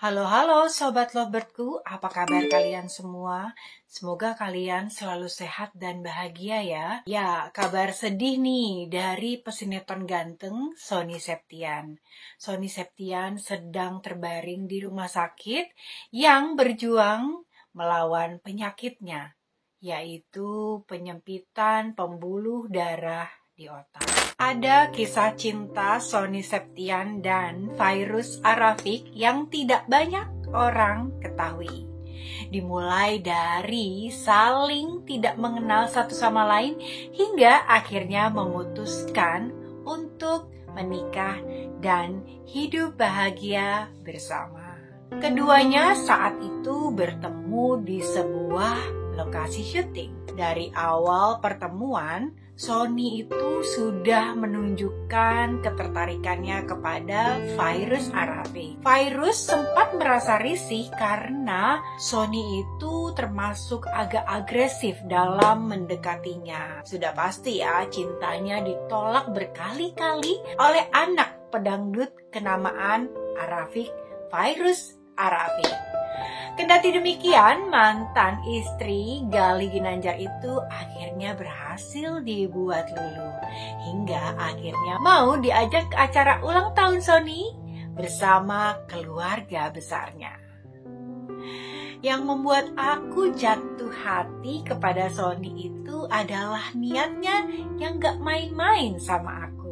Halo Sobat Lovebirdku, apa kabar kalian semua? Semoga kalian selalu sehat dan bahagia ya. Ya, kabar sedih nih dari pesinetron ganteng Sony Septian. Sony Septian sedang terbaring di rumah sakit yang berjuang melawan penyakitnya, yaitu penyempitan pembuluh darah di otak. Ada kisah cinta Sony Septian dan Fairuz Arafik yang tidak banyak orang ketahui. Dimulai dari saling tidak mengenal satu sama lain hingga akhirnya memutuskan untuk menikah dan hidup bahagia bersama. Keduanya saat itu bertemu di sebuah lokasi syuting. Dari awal pertemuan, Sony itu sudah menunjukkan ketertarikannya kepada Fairuz Arafik. Fairuz sempat merasa risih karena Sony itu termasuk agak agresif dalam mendekatinya. Sudah pasti ya, cintanya ditolak berkali-kali oleh anak pedangdut kenamaan Arafik, Fairuz Arafik. Kendati demikian, mantan istri Galih Ginanjar itu akhirnya berhasil dibuat luluh. Hingga akhirnya mau diajak ke acara ulang tahun Sony bersama keluarga besarnya. Yang membuat aku jatuh hati kepada Sony itu adalah niatnya yang gak main-main sama aku.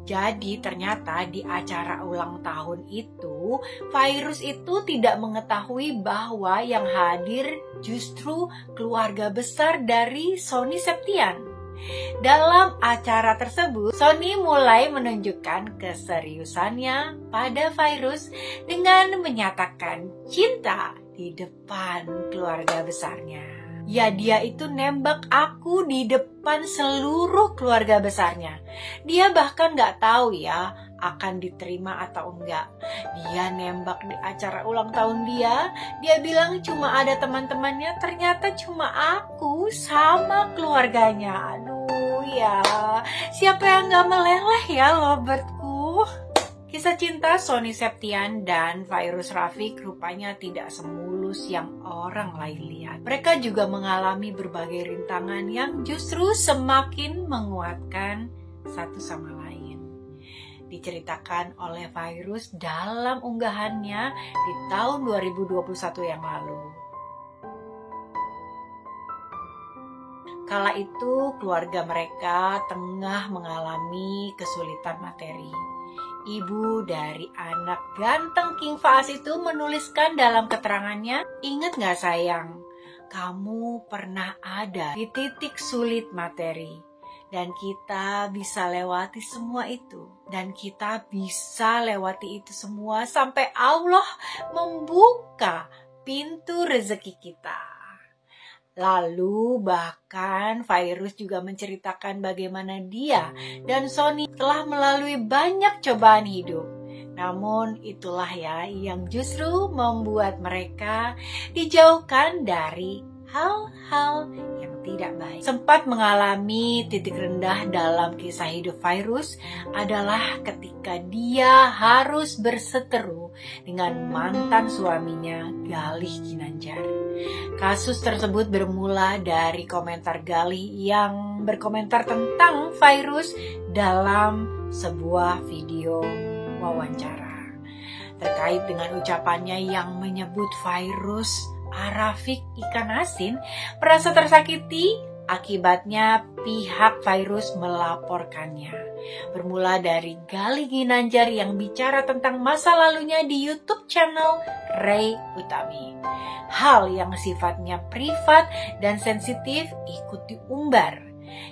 Jadi ternyata di acara ulang tahun itu, Fairuz itu tidak mengetahui bahwa yang hadir justru keluarga besar dari Sony Septian. Dalam acara tersebut, Sony mulai menunjukkan keseriusannya pada Fairuz dengan menyatakan cinta di depan keluarga besarnya. Ya, dia itu nembak aku di depan seluruh keluarga besarnya. Dia bahkan gak tahu ya akan diterima atau enggak. Dia nembak di acara ulang tahun dia. Dia bilang cuma ada teman-temannya, ternyata cuma aku sama keluarganya. Aduh ya, siapa yang gak meleleh ya Lovebirdku? Kisah cinta Sony Septian dan Fairuz Arafik rupanya tidak semulus yang orang lain lihat. Mereka juga mengalami berbagai rintangan yang justru semakin menguatkan satu sama lain. Diceritakan oleh Fairuz dalam unggahannya di tahun 2021 yang lalu. Kala itu keluarga mereka tengah mengalami kesulitan materi. Ibu dari anak ganteng King Faas itu menuliskan dalam keterangannya, "Ingat gak sayang, kamu pernah ada di titik sulit materi. Dan kita bisa lewati semua itu. Dan kita bisa lewati itu semua sampai Allah membuka pintu rezeki kita." Lalu bahkan Fairuz juga menceritakan bagaimana dia dan Sony telah melalui banyak cobaan hidup. Namun itulah ya yang justru membuat mereka dijauhkan dari hal-hal yang tidak baik. Sempat mengalami titik rendah dalam kisah hidup Fairuz adalah ketika dia harus berseteru dengan mantan suaminya Galih Ginanjar. Kasus tersebut bermula dari komentar Galih yang berkomentar tentang Fairuz dalam sebuah video wawancara. Terkait dengan ucapannya yang menyebut Fairuz Arafik ikan asin, merasa tersakiti. Akibatnya pihak Fairuz melaporkannya. Bermula dari Galih Ginanjar yang bicara tentang masa lalunya di YouTube channel Ray Utami. Hal yang sifatnya privat dan sensitif ikut diumbar.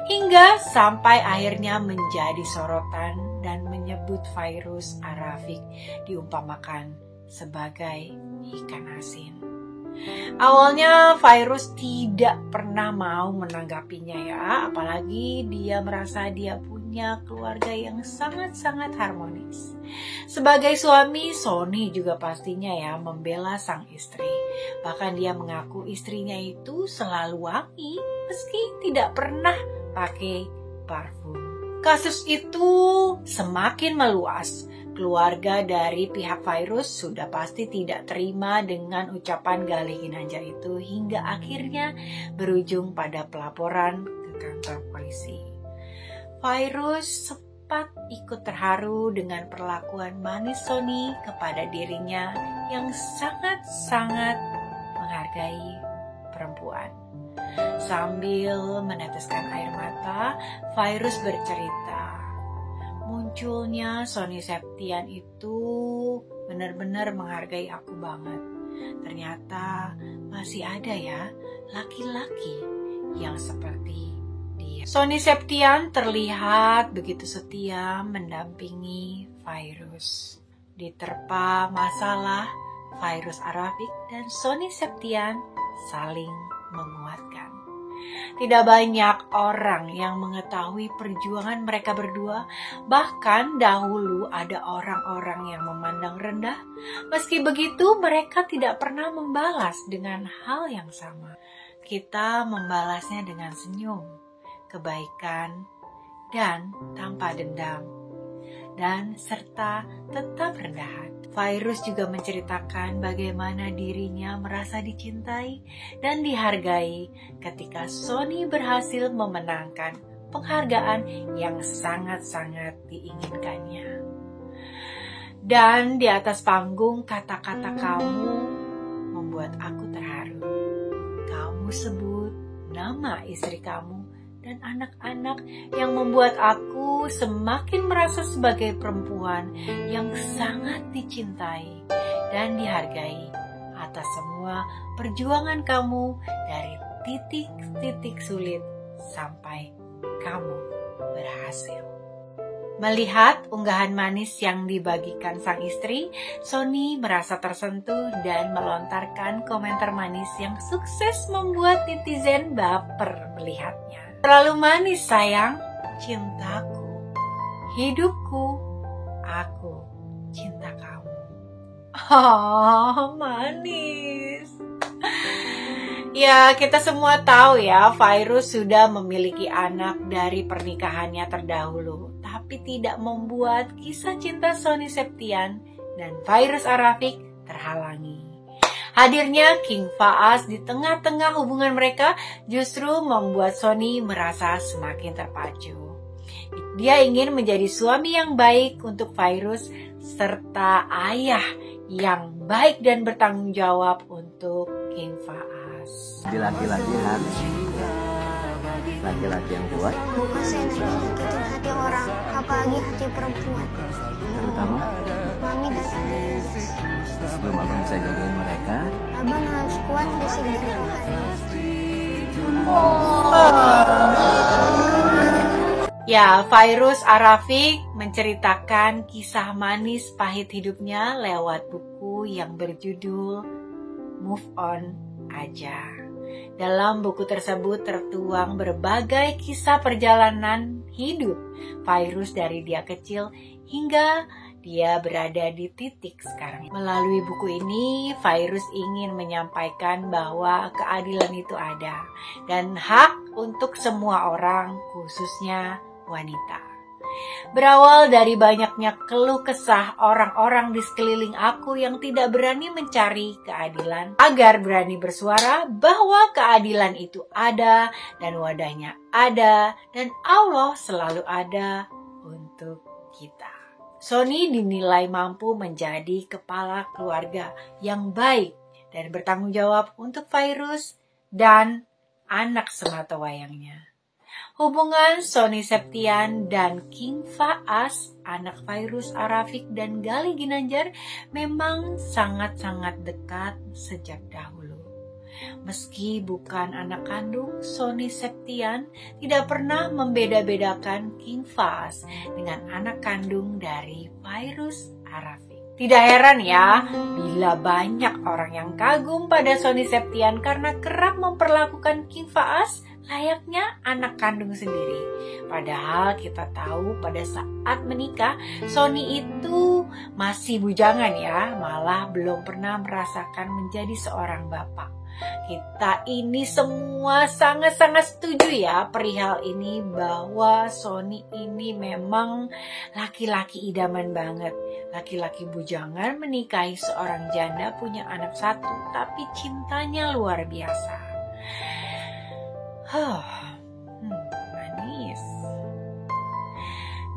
Hingga sampai akhirnya menjadi sorotan dan menyebut Fairuz Arafik diumpamakan sebagai ikan asin. Awalnya Fairuz tidak pernah mau menanggapinya ya, apalagi dia merasa dia punya keluarga yang sangat-sangat harmonis. Sebagai suami, Sony juga pastinya ya membela sang istri. Bahkan dia mengaku istrinya itu selalu wangi meski tidak pernah pakai parfum. Kasus itu semakin meluas Keluarga dari pihak Fairuz sudah pasti tidak terima dengan ucapan Galih Ginanjar itu hingga akhirnya berujung pada pelaporan ke kantor polisi. Fairuz sempat ikut terharu dengan perlakuan manis Sony kepada dirinya yang sangat-sangat menghargai perempuan. Sambil meneteskan air mata, Fairuz bercerita, munculnya Sony Septian itu benar-benar menghargai aku banget. Ternyata masih ada ya laki-laki yang seperti dia. Sony Septian terlihat begitu setia mendampingi Fairuz. Diterpa masalah, Fairuz Arafik dan Sony Septian saling menguatkan. Tidak banyak orang yang mengetahui perjuangan mereka berdua, bahkan dahulu ada orang-orang yang memandang rendah. Meski begitu, mereka tidak pernah membalas dengan hal yang sama. Kita membalasnya dengan senyum, kebaikan, dan tanpa dendam, dan serta tetap rendah hati. Fairuz juga menceritakan bagaimana dirinya merasa dicintai dan dihargai ketika Sony berhasil memenangkan penghargaan yang sangat-sangat diinginkannya. Dan di atas panggung kata-kata kamu membuat aku terharu. Kamu sebut nama istri kamu dan anak-anak yang membuat aku semakin merasa sebagai perempuan yang sangat dicintai dan dihargai atas semua perjuangan kamu dari titik-titik sulit sampai kamu berhasil. Melihat unggahan manis yang dibagikan sang istri, Sony merasa tersentuh dan melontarkan komentar manis yang sukses membuat netizen baper melihatnya. Terlalu manis sayang, cintaku, hidupku, aku cinta kamu. Oh, manis. Ya, kita semua tahu ya, Fairuz sudah memiliki anak dari pernikahannya terdahulu, tapi tidak membuat kisah cinta Sony Septian dan Fairuz Arafik terhalangi. Hadirnya King Faas di tengah-tengah hubungan mereka justru membuat Sony merasa semakin terpacu. Dia ingin menjadi suami yang baik untuk Fairuz serta ayah yang baik dan bertanggung jawab untuk King Faas. Di laki-laki harus laki-laki yang kuat, bukan sensitif hati orang, apalagi hati perempuan, terutama mami dan adik. sebelum abang bisa jagain mereka. Abang harus kuat fisik dan rohani. Ya, Fairuz Arafik menceritakan kisah manis pahit hidupnya lewat buku yang berjudul Move On Aja. Dalam buku tersebut tertuang berbagai kisah perjalanan hidup Fairuz dari dia kecil hingga dia berada di titik sekarang. Melalui buku ini, Fairuz ingin menyampaikan bahwa keadilan itu ada dan hak untuk semua orang, khususnya wanita. Berawal dari banyaknya keluh kesah orang-orang di sekeliling aku yang tidak berani mencari keadilan, agar berani bersuara bahwa keadilan itu ada dan wadahnya ada dan Allah selalu ada untuk kita. Sony dinilai mampu menjadi kepala keluarga yang baik dan bertanggung jawab untuk Fairuz dan anak sematawayangnya. Hubungan Sony Septian dan King Faas, anak Fairuz Arafik dan Galih Ginanjar memang sangat-sangat dekat sejak dahulu. Meski bukan anak kandung, Sony Septian tidak pernah membeda-bedakan King Faas dengan anak kandung dari Fairuz Arafik. Tidak heran ya, bila banyak orang yang kagum pada Sony Septian karena kerap memperlakukan King Faas layaknya anak kandung sendiri. Padahal kita tahu pada saat menikah, Sony itu masih bujangan ya, malah belum pernah merasakan menjadi seorang bapak. Kita ini semua sangat-sangat setuju ya perihal ini, bahwa Sony ini memang laki-laki idaman banget. Laki-laki bujangan menikahi seorang janda punya anak satu, tapi cintanya luar biasa. Manis.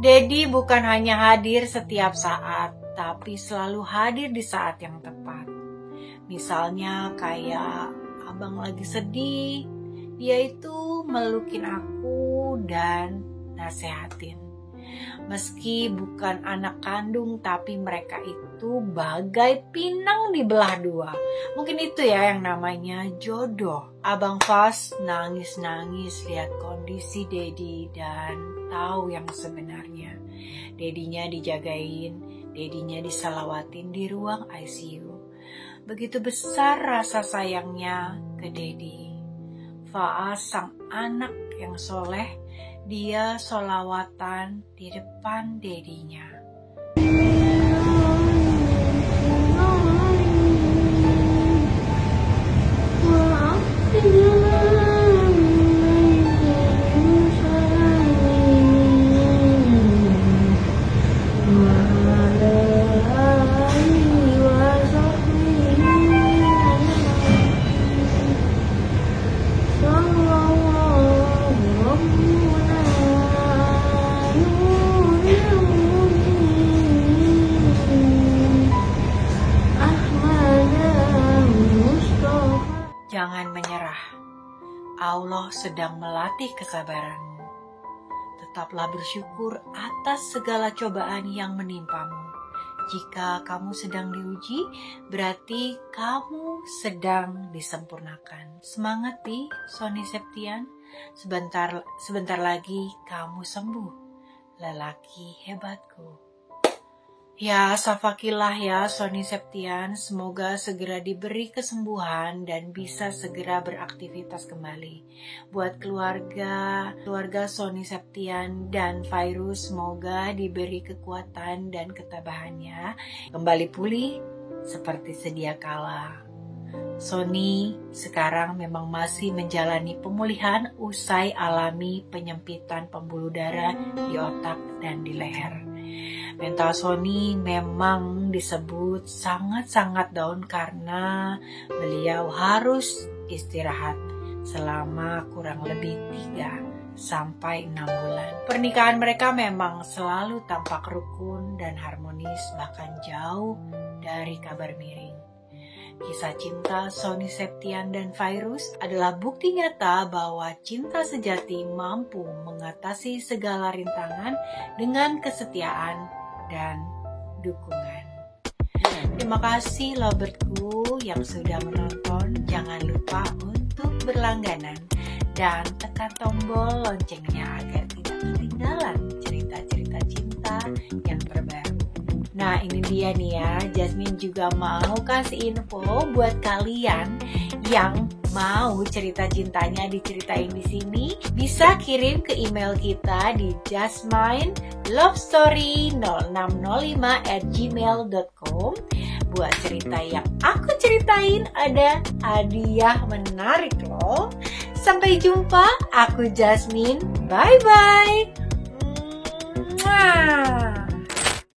Dedi bukan hanya hadir setiap saat, tapi selalu hadir di saat yang tepat. Misalnya kayak abang lagi sedih, dia itu melukin aku dan nasehatin. Meski bukan anak kandung, tapi mereka itu bagai pinang dibelah dua. Mungkin itu ya yang namanya jodoh. Abang Fas nangis-nangis lihat kondisi Dedi dan tahu yang sebenarnya. Dedinya dijagain, Dedinya disalawatin di ruang ICU. Begitu besar rasa sayangnya ke Dedi. Faas sang anak yang soleh, dia solawatan di depan Dedinya. Jangan menyerah. Allah sedang melatih kesabaranmu. Tetaplah bersyukur atas segala cobaan yang menimpamu. Jika kamu sedang diuji, berarti kamu sedang disempurnakan. Semangat nih, Sony Septian. Sebentar lagi kamu sembuh. Lelaki hebatku. Ya, Safakilah ya Sony Septian, semoga segera diberi kesembuhan dan bisa segera beraktivitas kembali. Buat keluarga Sony Septian dan Fairuz, semoga diberi kekuatan dan ketabahannya kembali pulih seperti sedia kala. Sony sekarang memang masih menjalani pemulihan usai alami penyempitan pembuluh darah di otak dan di leher. Mental Sony memang disebut sangat-sangat down karena beliau harus istirahat selama kurang lebih 3-6 bulan. Pernikahan mereka memang selalu tampak rukun dan harmonis, bahkan jauh dari kabar miring. Kisah cinta Sony Septian dan Fairuz adalah bukti nyata bahwa cinta sejati mampu mengatasi segala rintangan dengan kesetiaan dan dukungan. Terima kasih loverku yang sudah menonton. Jangan lupa untuk berlangganan dan tekan tombol loncengnya agar tidak ketinggalan cerita-cerita cinta yang terbaru. Nah, ini dia nih ya, Jasmine juga mau kasih info buat kalian yang mau cerita cintanya diceritain di sini, bisa kirim ke email kita di jasminelovestory0605@gmail.com. Buat cerita yang aku ceritain ada hadiah menarik loh. Sampai jumpa, aku Jasmine. Bye-bye.